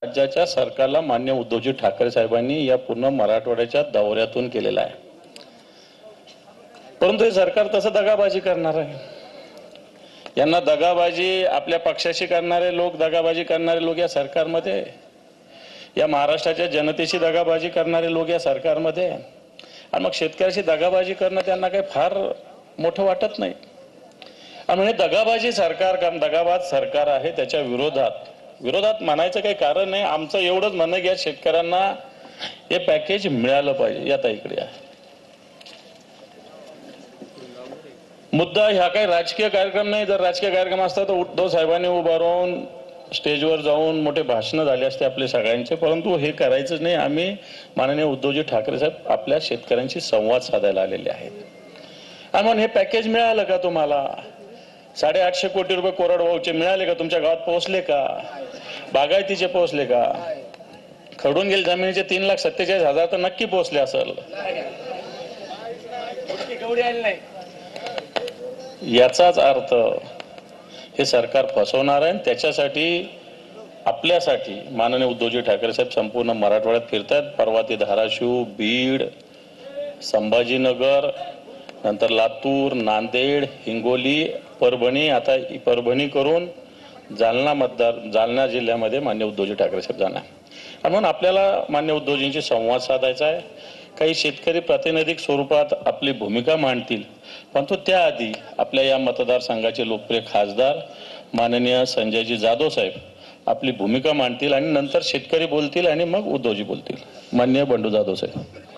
राज्याच्या सरकारला मान्य उद्धवजी ठाकरे साहेबांनी या पूर्ण मराठवाड्याच्या दौऱ्यातून केलेला आहे। परंतु हे सरकार तसं दगाबाजी करणार आहे। यांना दगाबाजी आपल्या पक्षाशी करणारे लोक, दगाबाजी करणारे लोक या सरकारमध्ये, या महाराष्ट्राच्या जनतेशी दगाबाजी करणारे लोक या सरकारमध्ये, आणि मग शेतकऱ्याशी दगाबाजी करणं त्यांना काही फार मोठं वाटत नाही। आणि हे दगाबाजी सरकार, दगाबाज सरकार आहे, त्याच्या विरोधात म्हणायचं काही कारण नाही। आमचं एवढंच म्हणणं की शेतकऱ्यांना हे पॅकेज मिळालं पाहिजे। या ताईकडे आहे मुद्दा। ह्या काही राजकीय कार्यक्रम नाही। जर राजकीय कार्यक्रम असता तर उद्धव साहेबांनी उभं राहून स्टेजवर जाऊन मोठे भाषण झाले असते आपले सगळ्यांचे, परंतु हे करायचं नाही। आम्ही माननीय उद्धवजी ठाकरे साहेब आपल्या शेतकऱ्यांशी संवाद साधायला आलेले आहेत। आणि म्हणून हे पॅकेज मिळालं का तुम्हाला? 850 कोटी रुपये कोरडवाहूचे मिळाले का? तुमच्या गावात पोहोचले का? बागायतीचे पोहोचले का? खरडून गेले जमिनीचे 3,47,000 तर नक्की पोहोचले असेल। याचाच अर्थ हे सरकार फसवणार आहे। त्याच्यासाठी आपल्यासाठी माननीय उद्धवजी ठाकरे साहेब संपूर्ण मराठवाड्यात फिरतात। परवा ते धाराशिव, बीड, संभाजीनगर, नंतर लातूर, नांदेड, हिंगोली, परभणी, आता परभणी करून जालना जिल्ह्यामध्ये मान्य उद्धवजी ठाकरे साहेब जाणार। आणि म्हणून आपल्याला मान्य उद्धवजींशी संवाद साधायचा आहे। काही शेतकरी प्रातिनिधिक स्वरूपात आपली भूमिका मांडतील, परंतु त्याआधी आपल्या या मतदारसंघाचे लोकप्रिय खासदार माननीय संजयजी जाधव साहेब आपली भूमिका मांडतील, आणि नंतर शेतकरी बोलतील, आणि मग उद्धवजी बोलतील। माननीय बंडू जाधव साहेब।